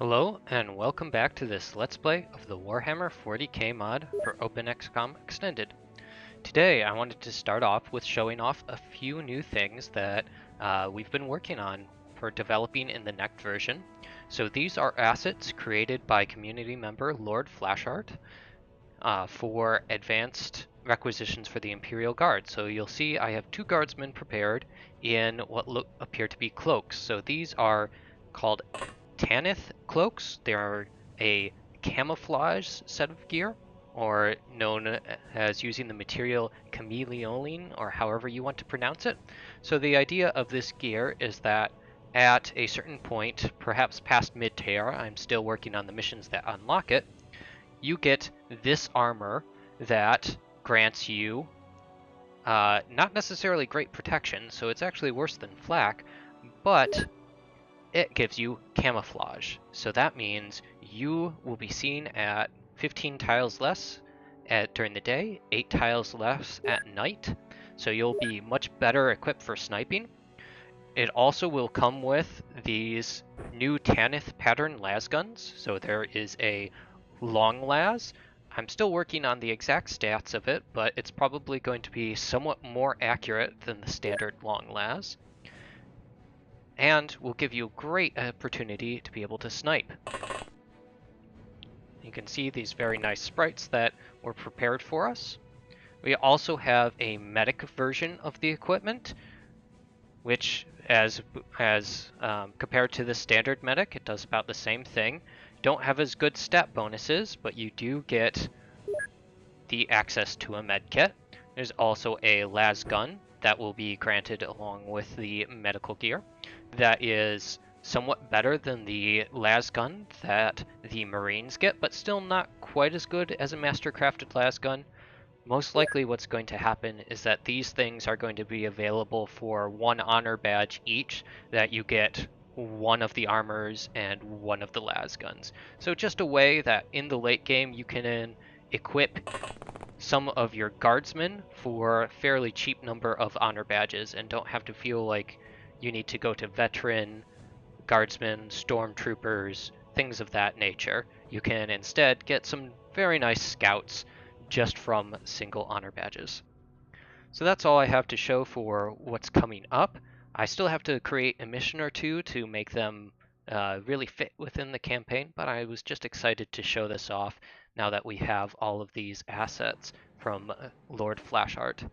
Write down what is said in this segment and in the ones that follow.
Hello, and welcome back to this Let's Play of the Warhammer 40k mod for OpenXcom Extended. Today, I wanted to start off with showing off a few new things that we've been working on for developing in the next version. So these are assets created by community member Lord Flashheart for advanced requisitions for the Imperial Guard. So you'll see I have two guardsmen prepared in what appear to be cloaks. So these are called Tanith cloaks. They are a camouflage set of gear, or known as using the material chameleoline, or however you want to pronounce it. So the idea of this gear is that at a certain point, perhaps past mid-tier, I'm still working on the missions that unlock it, you get this armor that grants you not necessarily great protection, so it's actually worse than flak, but it gives you camouflage. So that means you will be seen at 15 tiles less during the day, 8 tiles less at night. So you'll be much better equipped for sniping. It also will come with these new Tanith pattern las guns. So there is a long las. I'm still working on the exact stats of it, but it's probably going to be somewhat more accurate than the standard long las, and will give you a great opportunity to be able to snipe. You can see these very nice sprites that were prepared for us. We also have a medic version of the equipment, which as compared to the standard medic, it does about the same thing. Don't have as good stat bonuses, but you do get the access to a med kit. There's also a las gun that will be granted along with the medical gear. That is somewhat better than the las gun that the Marines get, but still not quite as good as a master-crafted las gun. Most likely what's going to happen is that these things are going to be available for one honor badge each, that you get one of the armors and one of the las guns. So just a way that in the late game you can equip some of your guardsmen for a fairly cheap number of honor badges and don't have to feel like you need to go to veteran, guardsmen, stormtroopers, things of that nature. You can instead get some very nice scouts just from single honor badges. So that's all I have to show for what's coming up. I still have to create a mission or two to make them really fit within the campaign, but I was just excited to show this off now that we have all of these assets from Lord Flashheart.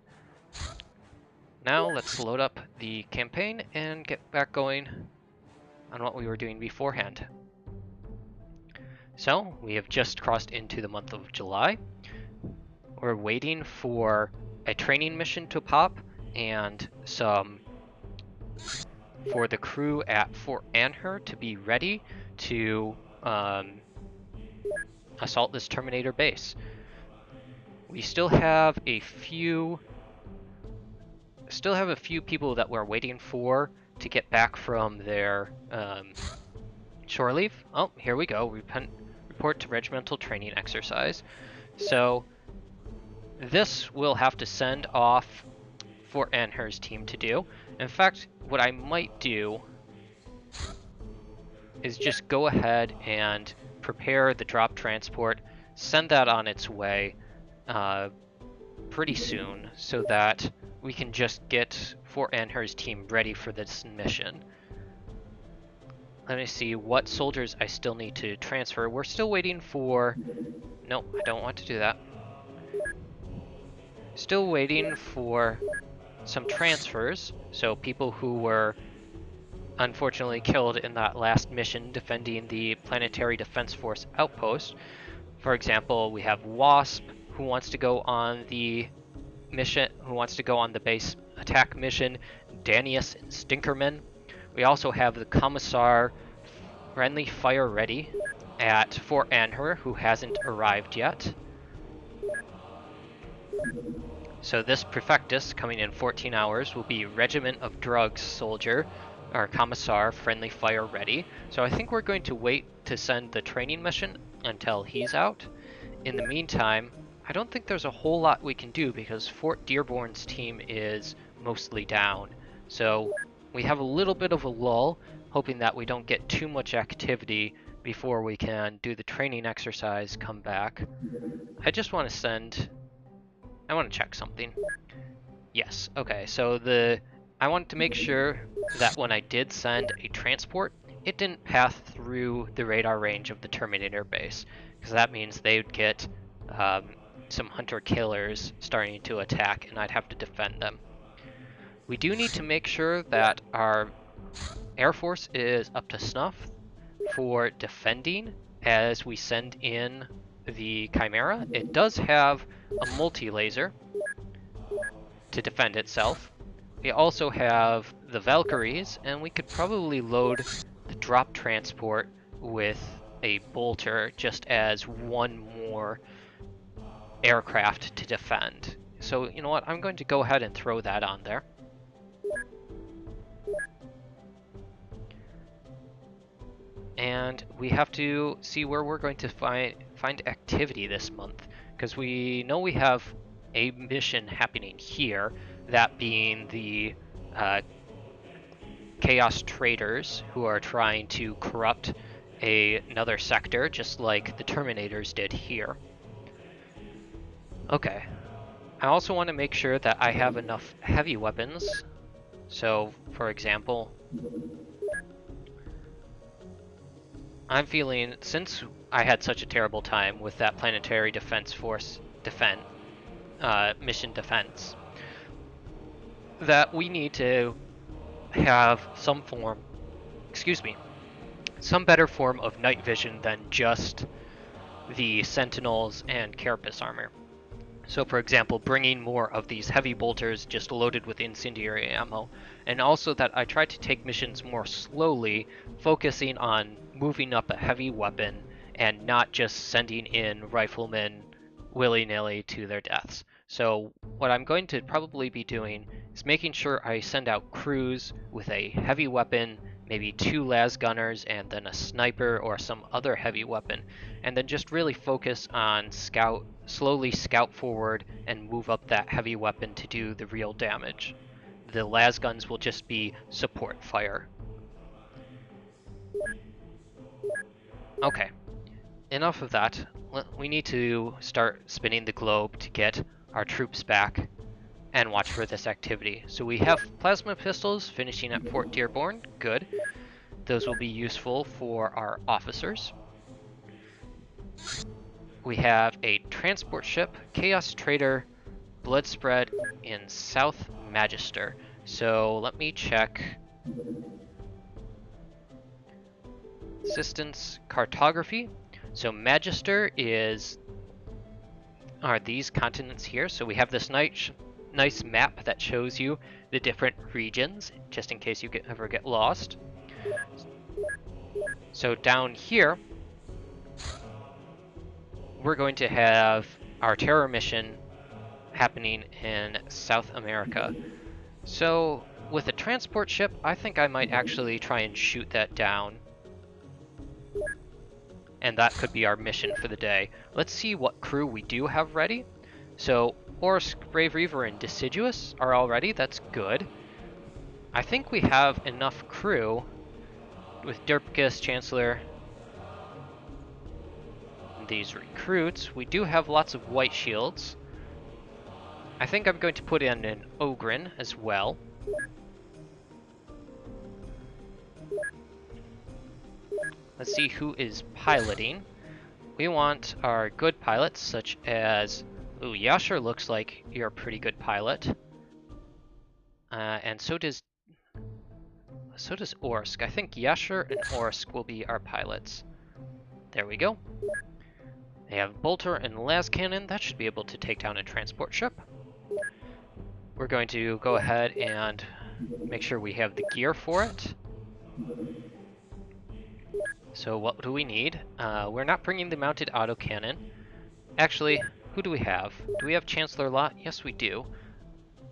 Now let's load up the campaign and get back going on what we were doing beforehand. So we have just crossed into the month of July. We're waiting for a training mission to pop and some for the crew at Fort Anhur to be ready to assault this Terminator base. We still have a few people that we're waiting for to get back from their shore leave. Oh, here we go. Report to regimental training exercise. So this we'll have to send off Fort Anhur's team to do. In fact, what I might do is just go ahead and prepare the drop transport, send that on its way pretty soon so that we can just get Fort Anhur's team ready for this mission. Let me see what soldiers I still need to transfer. We're still waiting for... No, I don't want to do that. Still waiting for some transfers, so people who were unfortunately killed in that last mission defending the Planetary Defense Force outpost. For example, we have Wasp, who wants to go on the mission, who wants to go on the base attack mission, Danius and Stinkerman. We also have the Commissar Friendly Fire Ready at Fort Anhur, who hasn't arrived yet. So this Prefectus, coming in 14 hours, will be Regiment of Drugs Soldier, or Commissar Friendly Fire Ready. So I think we're going to wait to send the training mission until he's out. In the meantime, I don't think there's a whole lot we can do because Fort Dearborn's team is mostly down. So we have a little bit of a lull, hoping that we don't get too much activity before we can do the training exercise, come back. I just want to I want to check something. Yes, okay, so I wanted to make sure that when I did send a transport, it didn't pass through the radar range of the Terminator base, because that means they would get some hunter-killers starting to attack, and I'd have to defend them. We do need to make sure that our Air Force is up to snuff for defending as we send in the Chimera. It does have a multi-laser to defend itself. We also have the Valkyries, and we could probably load the drop transport with a bolter just as one more aircraft to defend. So, you know what? I'm going to go ahead and throw that on there. And we have to see where we're going to find activity this month, because we know we have a mission happening here, that being the Chaos Traders, who are trying to corrupt another sector, just like the Terminators did here. Okay. I also want to make sure that I have enough heavy weapons. So, for example, I'm feeling, since I had such a terrible time with that Planetary Defense Force mission defense, that we need to have some better form of night vision than just the Sentinels and Carapace armor. So, for example, bringing more of these heavy bolters just loaded with incendiary ammo, and also that I try to take missions more slowly, focusing on moving up a heavy weapon and not just sending in riflemen willy-nilly to their deaths. So what I'm going to probably be doing is making sure I send out crews with a heavy weapon, maybe 2 las gunners, and then a sniper or some other heavy weapon, and then just really focus on slowly scout forward and move up that heavy weapon to do the real damage. The las guns will just be support fire. Okay, enough of that. We need to start spinning the globe to get our troops back and watch for this activity. So we have plasma pistols finishing at Fort Dearborn. Good. Those will be useful for our officers. We have a transport ship, Chaos Trader, blood spread in South Magister. So let me check. Assistance cartography. So Magister are these continents here. So we have this nice map that shows you the different regions, just in case you ever get lost. So down here, we're going to have our terror mission happening in South America. So with a transport ship, I think I might actually try and shoot that down. And that could be our mission for the day. Let's see what crew we do have ready. So Orsk, Brave Reaver, and Deciduous are all ready. That's good. I think we have enough crew with Derpkus, Chancellor, and these recruits. We do have lots of white shields. I think I'm going to put in an Ogren as well. Let's see who is piloting. We want our good pilots, such as... Ooh, Yasher looks like you're a pretty good pilot. And so does Orsk. I think Yasher and Orsk will be our pilots. There we go. They have Bolter and Las Cannon. That should be able to take down a transport ship. We're going to go ahead and make sure we have the gear for it. So what do we need? We're not bringing the mounted autocannon. Actually, who do we have? Do we have Chancellor Lot? Yes, we do.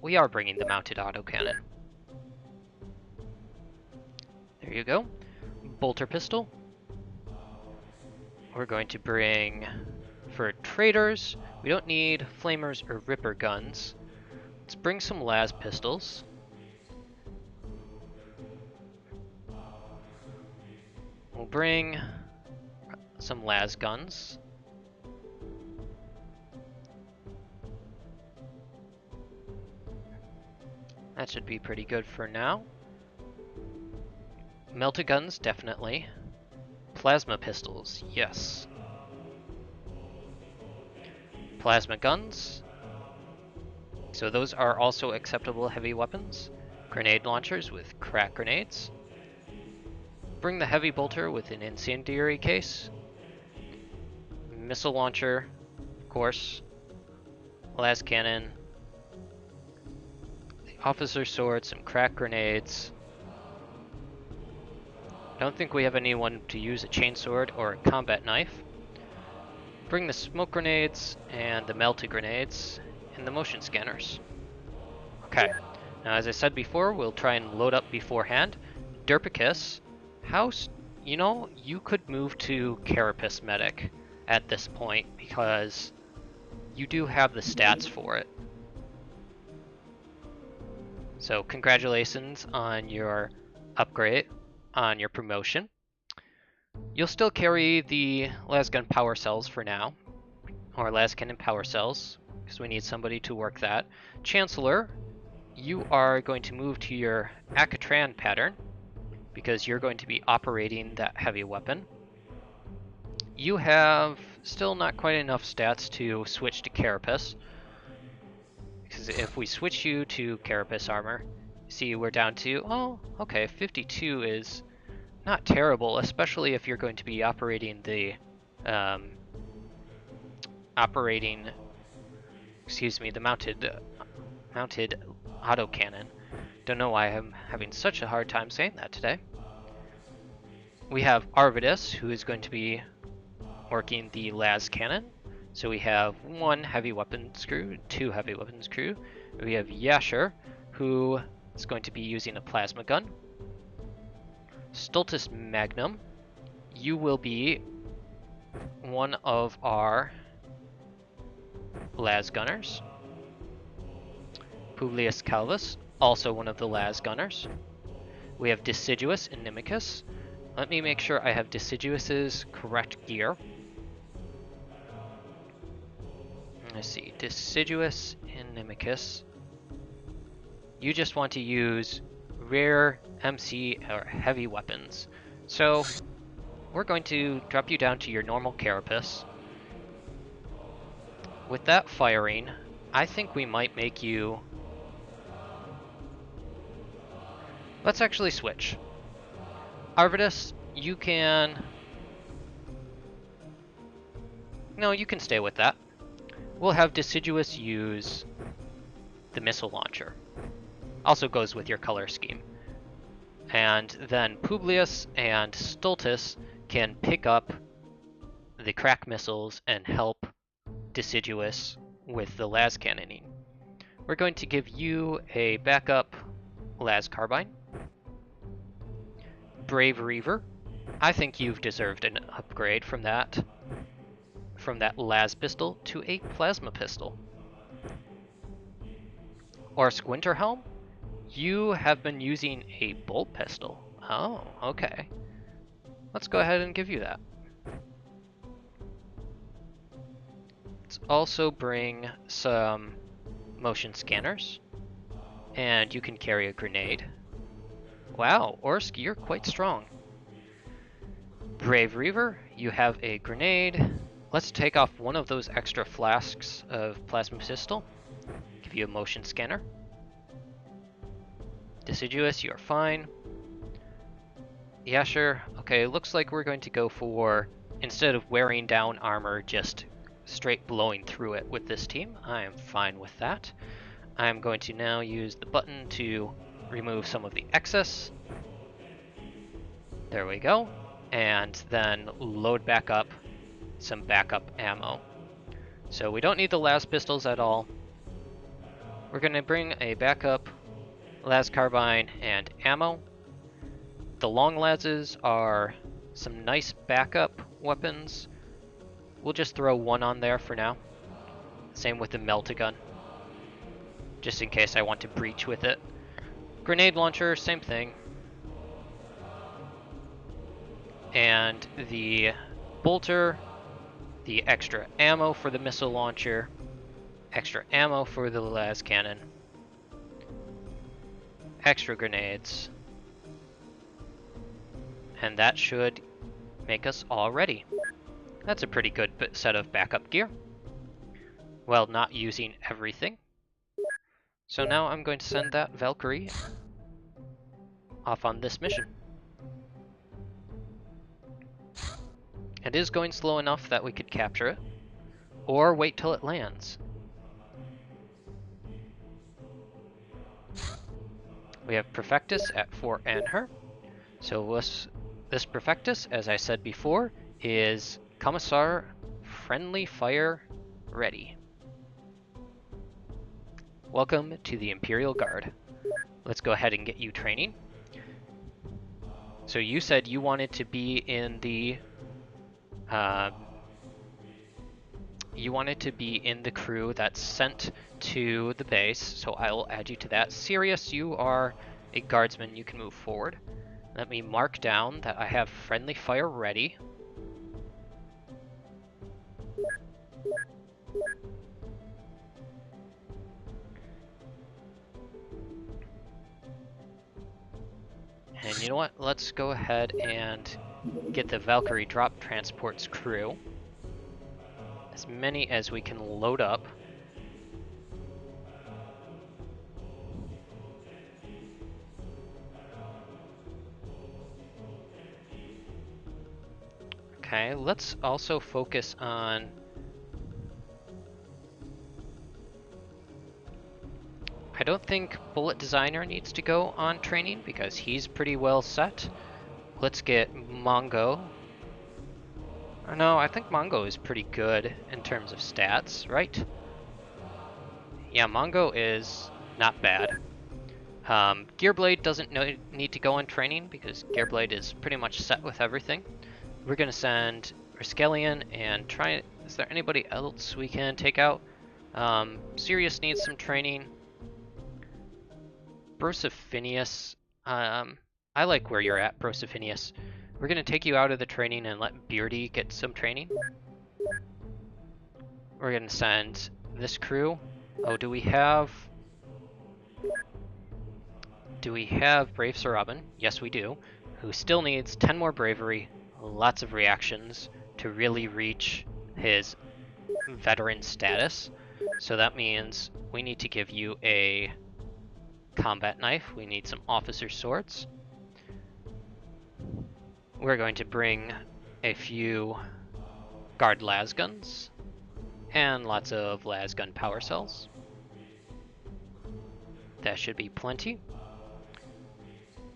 We are bringing the mounted autocannon. There you go. Bolter pistol. We're going to bring, for traders, we don't need flamers or ripper guns. Let's bring some las pistols. We'll bring some las guns. That should be pretty good for now. Melta guns, definitely. Plasma pistols, yes. Plasma guns. So those are also acceptable heavy weapons. Grenade launchers with crack grenades. Bring the heavy bolter with an incendiary case. Missile launcher, of course. Las cannon. The officer's sword, some crack grenades. I don't think we have anyone to use a chainsword or a combat knife. Bring the smoke grenades and the melty grenades and the motion scanners. Okay, now as I said before, we'll try and load up beforehand. Derpicus, you could move to Carapace Medic at this point because you do have the stats for it. So congratulations on your upgrade, on your promotion. You'll still carry the lasgun power cells for now, or lascannon power cells, because we need somebody to work that. Chancellor, you are going to move to your Acatran pattern, because you're going to be operating that heavy weapon. You have still not quite enough stats to switch to Carapace, because if we switch you to Carapace armor, see we're down to, oh, okay, 52 is not terrible, especially if you're going to be operating the mounted autocannon. Don't know why I'm having such a hard time saying that today. We have Arvidus, who is going to be working the las cannon. So we have 1 heavy weapons crew, 2 heavy weapons crew. We have Yasher, who is going to be using a plasma gun. Stultus Magnum, you will be one of our las gunners. Publius Calvus, also one of the las gunners. We have Deciduous Inimicus. Let me make sure I have Deciduous's correct gear. Let's see, Deciduous Inimicus. You just want to use rare MC or heavy weapons. So we're going to drop you down to your normal carapace. With that firing, I think we might make you... Let's actually switch. Arvidus, you can... No, you can stay with that. We'll have Deciduous use the missile launcher. Also goes with your color scheme. And then Publius and Stultus can pick up the crack missiles and help Deciduous with the las cannoning. We're going to give you a backup las carbine. Brave Reaver, I think you've deserved an upgrade from that las pistol to a plasma pistol. Or Squinterhelm, you have been using a bolt pistol. Oh, okay. Let's go ahead and give you that. Let's also bring some motion scanners. And you can carry a grenade. Wow, Orsk, you're quite strong. Brave Reaver, you have a grenade. Let's take off one of those extra flasks of plasma pistol. Give you a motion scanner. Deciduous, you're fine. Yeah, sure. Okay, looks like we're going to go for, instead of wearing down armor, just straight blowing through it with this team. I am fine with that. I'm going to now use the button to remove some of the excess. There we go. And then load back up some backup ammo. So we don't need the las pistols at all. We're going to bring a backup las carbine and ammo. The long lases are some nice backup weapons. We'll just throw one on there for now. Same with the melta-gun, just in case I want to breach with it. Grenade launcher, same thing. And the bolter, the extra ammo for the missile launcher, extra ammo for the las cannon, extra grenades, and that should make us all ready. That's a pretty good set of backup gear. Well, not using everything. So now I'm going to send that Valkyrie off on this mission. It is going slow enough that we could capture it, or wait till it lands. We have Perfectus at Fort Anhur. So this Perfectus, as I said before, is Commissar Friendly Fire Ready. Welcome to the Imperial Guard. Let's go ahead and get you training. So you said you wanted to be in the crew that's sent to the base, so I will add you to that. Sirius, you are a guardsman. You can move forward. Let me mark down that I have friendly fire ready. And you know what? Let's go ahead and get the Valkyrie drop transport's crew. As many as we can load up. Okay, let's also focus on... I don't think Bullet Designer needs to go on training because he's pretty well set. Let's get Mongo. No, I think Mongo is pretty good in terms of stats, right? Yeah, Mongo is not bad. Gearblade doesn't need to go on training because Gearblade is pretty much set with everything. We're going to send Riskelion and try... Is there anybody else we can take out? Sirius needs some training. Brosiphinius, I like where you're at, Brosiphinius. We're going to take you out of the training and let Beardy get some training. We're going to send this crew. Oh, do we have Brave Sir Robin? Yes, we do. Who still needs 10 more bravery, lots of reactions to really reach his veteran status. So that means we need to give you a combat knife. We need some officer swords. We're going to bring a few guard lasguns and lots of lasgun power cells. That should be plenty.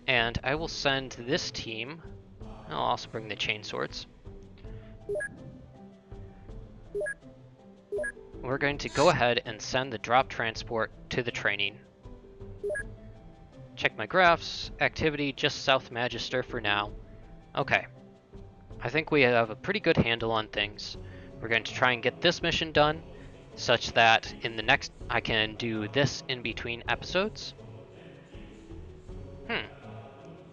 And I will send this team. I'll also bring the chain swords. We're going to go ahead and send the drop transport to the training. Check my graphs. Activity just south Magister for now. Okay. I think we have a pretty good handle on things. We're going to try and get this mission done such that in the next I can do this in between episodes.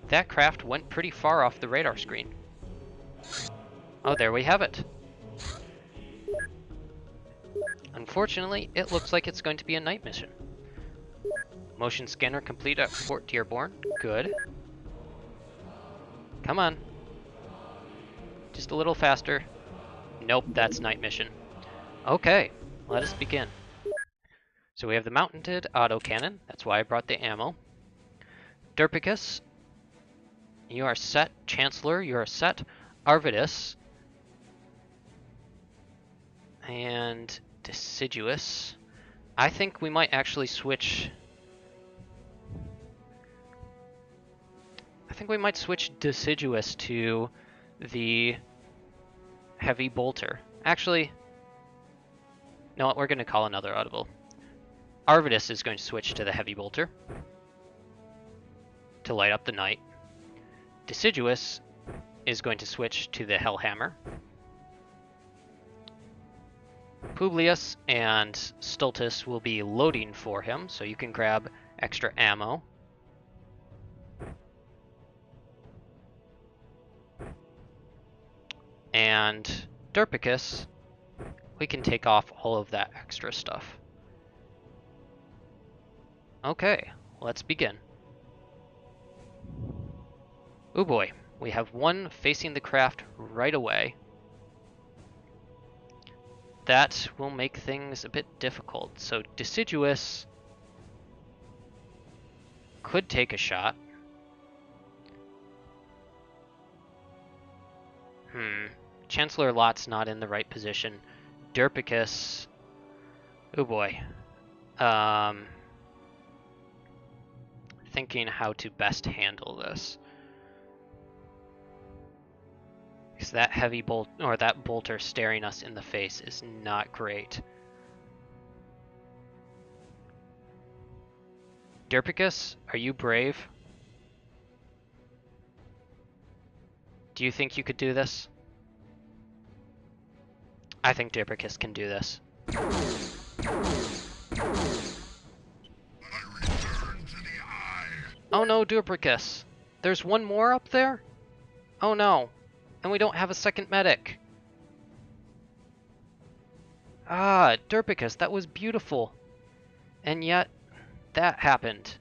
That craft went pretty far off the radar screen. Oh, there we have it. Unfortunately, it looks like it's going to be a night mission. Motion scanner complete at Fort Dearborn. Good. Come on. Just a little faster. Nope, that's night mission. Okay, let us begin. So we have the mounted autocannon. That's why I brought the ammo. Derpicus, you are set. Chancellor, you are set. Arvidus. And Deciduous. I think we might actually switch... I think we might switch Deciduous to the Heavy Bolter. Actually, no, we're going to call another audible. Arvidus is going to switch to the Heavy Bolter to light up the night. Deciduous is going to switch to the Hellhammer. Publius and Stultus will be loading for him, so you can grab extra ammo. And Derpicus, we can take off all of that extra stuff. Okay, let's begin. Oh boy, we have one facing the craft right away. That will make things a bit difficult. So Deciduous could take a shot. Chancellor Lot's not in the right position. Derpicus, oh boy. Thinking how to best handle this. Because that heavy bolt, or that bolter staring us in the face is not great. Derpicus, are you brave? Do you think you could do this? I think Derpicus can do this. Oh no, Derpicus! There's one more up there? Oh no, and we don't have a second medic. Ah, Derpicus, that was beautiful. And yet, that happened.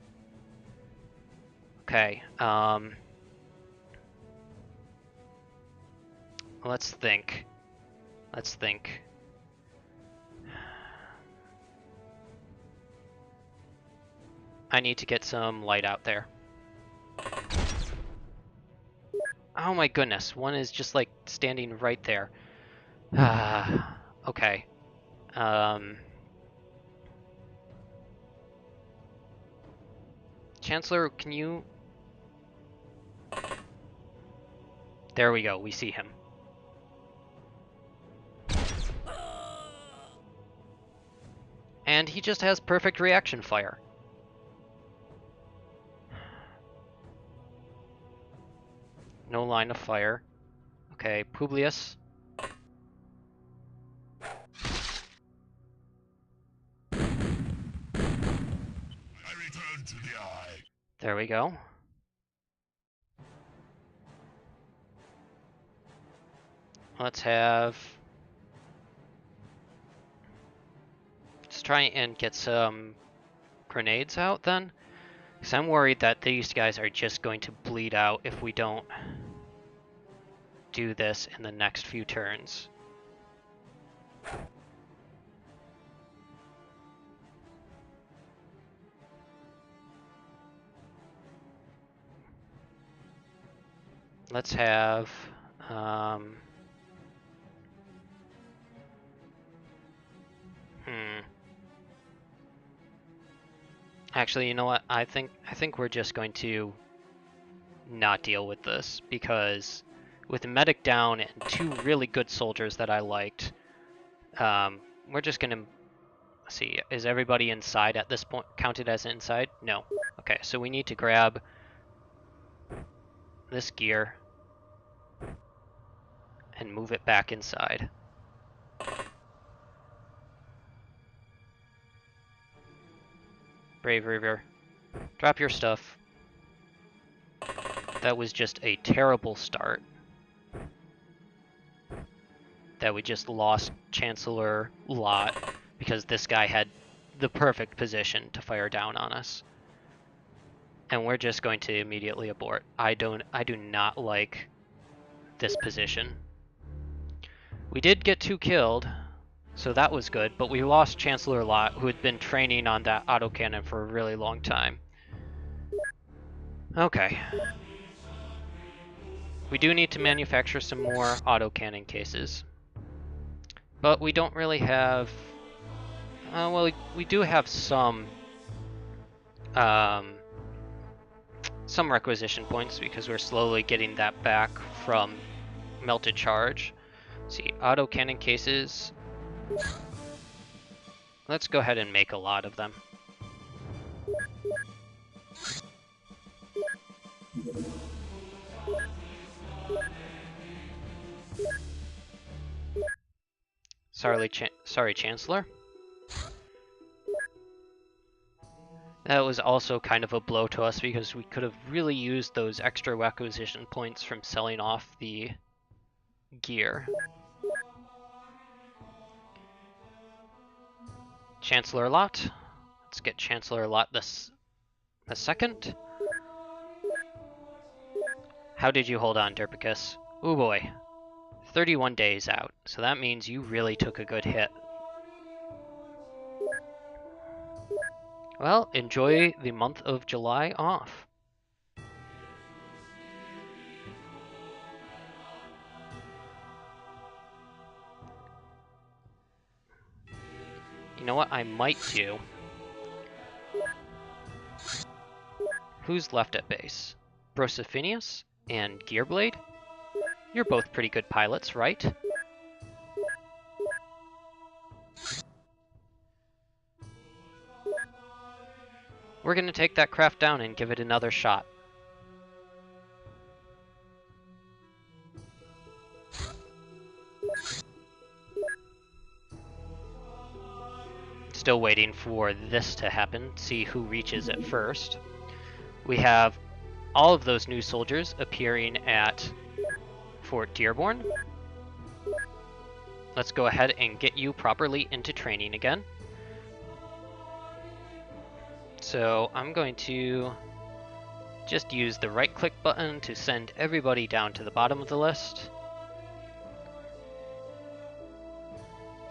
Okay, let's think. Let's think. I need to get some light out there. Oh my goodness, one is just like standing right there. Okay. Chancellor, can you... There we go, we see him. And he just has perfect reaction fire. No line of fire. Okay, Publius. I return to the eye. There we go. Let's try and get some grenades out then. Because I'm worried that these guys are just going to bleed out if we don't do this in the next few turns. Let's have... Actually, you know what? I think we're just going to not deal with this, because with the medic down and two really good soldiers that I liked, we're just gonna see. Is everybody inside at this point counted as inside? No. Okay, so we need to grab this gear and move it back inside. Brave River, drop your stuff. That was just a terrible start. That we just lost Chancellor Lot because this guy had the perfect position to fire down on us. And we're just going to immediately abort. I do not like this position. We did get 2 killed, so that was good, but we lost Chancellor Lot, who had been training on that autocannon for a really long time. Okay. We do need to manufacture some more autocannon cases. But we don't really have... well, we do have some requisition points because we're slowly getting that back from melted charge. Let's see, autocannon cases. Let's go ahead and make a lot of them. Sorry, Chancellor. That was also kind of a blow to us because we could have really used those extra acquisition points from selling off the gear. Chancellor Lot. Let's get Chancellor Lot the second. How did you hold on, Derpicus? Oh boy. 31 days out, so that means you really took a good hit. Well, enjoy the month of July off. You know what I might do? Who's left at base? Brosophinius and Gearblade? You're both pretty good pilots, right? We're gonna take that craft down and give it another shot. Still waiting for this to happen, see who reaches it first. We have all of those new soldiers appearing at Fort Dearborn. Let's go ahead and get you properly into training again. So I'm going to just use the right-click button to send everybody down to the bottom of the list.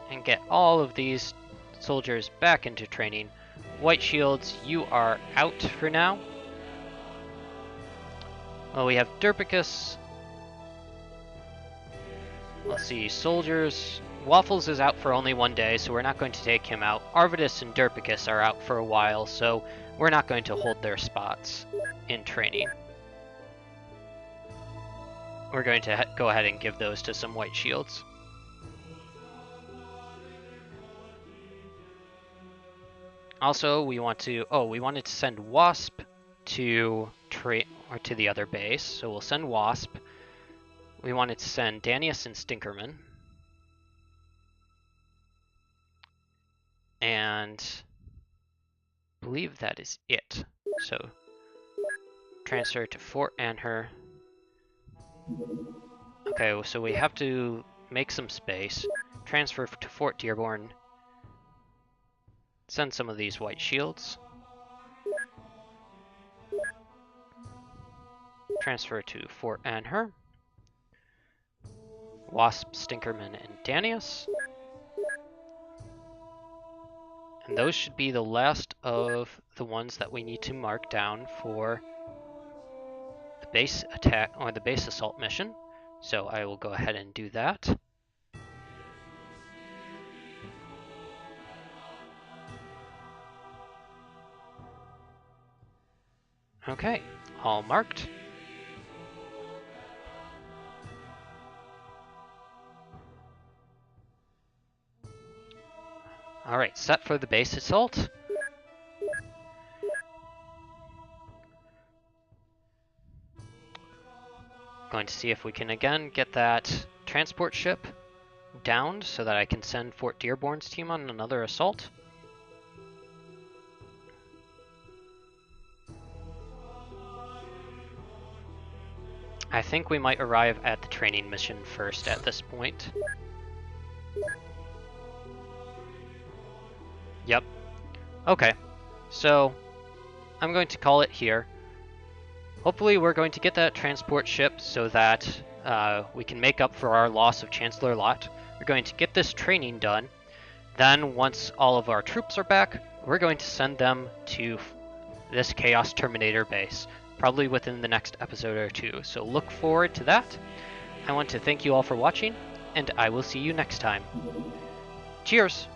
And get all of these soldiers back into training. White Shields, you are out for now. Well, we have Derpicus. Let's see, soldiers. Waffles is out for only 1 day, so we're not going to take him out. Arvidus and Derpicus are out for a while, so we're not going to hold their spots in training. We're going to go ahead and give those to some White Shields. Also, we wanted to send Wasp to the other base, so we'll send Wasp. We wanted to send Danius and Stinkerman. And I believe that is it. So transfer to Fort Anhur. Okay, so we have to make some space. Transfer to Fort Dearborn. Send some of these White Shields. Transfer to Fort Anhur. Wasp, Stinkerman, and Danius. And those should be the last of the ones that we need to mark down for the base attack or the base assault mission. So I will go ahead and do that. Okay, all marked. Alright, set for the base assault. Going to see if we can again get that transport ship downed so that I can send Fort Dearborn's team on another assault. I think we might arrive at the training mission first at this point. Yep. Okay, so I'm going to call it here. Hopefully we're going to get that transport ship so that we can make up for our loss of Chancellor Lot. We're going to get this training done. Then once all of our troops are back, we're going to send them to this Chaos Terminator base, probably within the next episode or two. So look forward to that. I want to thank you all for watching, and I will see you next time. Cheers!